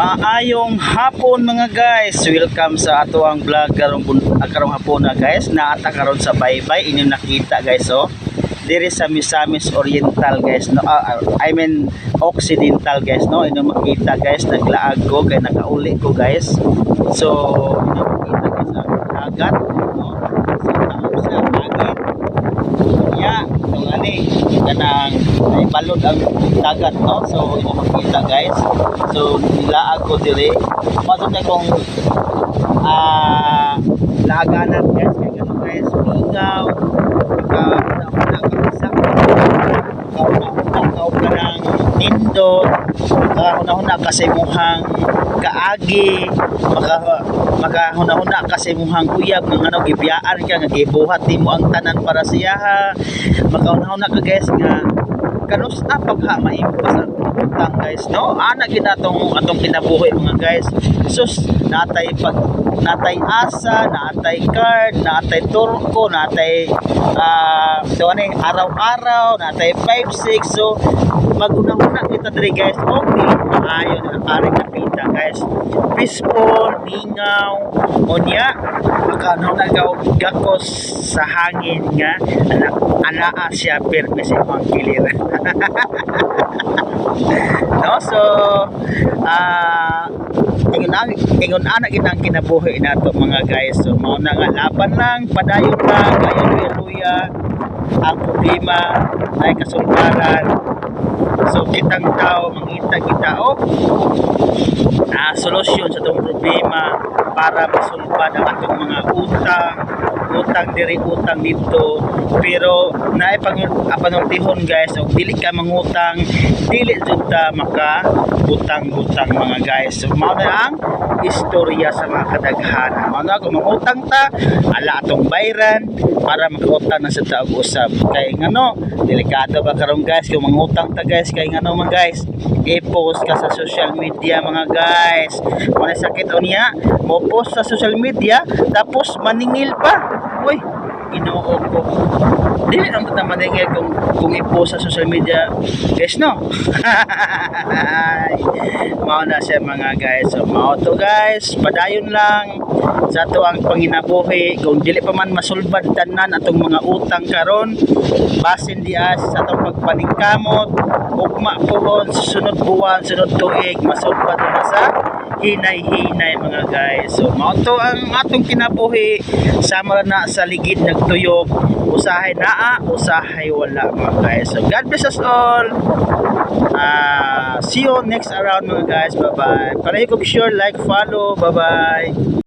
Maayong hapon mga guys. Welcome sa ato ang vlog karong hapon na guys. Naata karon sa baybay inyong nakita guys oh. Diri sa Misamis Oriental guys no. I mean Occidental guys no. Inyong makita guys naglaag ko kay nakauli ko guys. So inyong makita guys ang dagat no. So taong sa dagat. Ya, itong ani kanang balod ang dagat no. So inyong makita guys. So nilaag ko diri. Pasok na kong laganan guys kay gano guys mingaw kauna nindot makahuna-huna kasi muhang kaagi makahuna-huna kasi muhang uyab ng ano gibiyaan ka nga gibuhat nimo ang tanan para siya makahuna-huna ka guys nga kanusta pagha maimpas ang utang guys no ana gid atong kinabuhi mga guys sus natay asa natay card natay turko natay araw-araw natay 5-6 so maguna-una kita diri guys okay maayo na aring napita guys peaceful mingaw unya makano nagakos sa hangin nga anaa siya pirmi sa imong kilir no so ingon ana ginang kinabuhi nato mga guys so mao na nga laban lang padayon lang luya ang problema ay kasulbaran so kitang tao mangita kita solusyon sa itong problema para masulbad ang atong mga utang diri utang dito pero naay panultihon guys og dili ka mangutang dili jud ta maka utang mga guys so mao na ang istorya sa mga kadaghanan mao na kung mangutang ta ala atong bayran para makautang na sa taog usab kay ngano delikado ba karon guys kung mangutang ta guys kay ngano man guys i-post ka sa social media mga guys kung sakit unya mo post sa social media tapos maningil pa uy Ginoo ko dili ang maningil kung i-post sa social media guys no mao na siya mga guys so mao to guys padayon lang sa to ang panginabuhi kung dili pa man masulbad tanan atong mga utang karon basin dias sa atong pagpaningkamot ugma pohon sa sunod buwan sunod tuig masulbad na sa hinay-hinay mga guys so mao to ang atong kinabuhi sama na sa ligid nagtuyok usahay naa usahay wala mga guys so God bless us all see you next around mga guys bye bye para i-sure like follow bye bye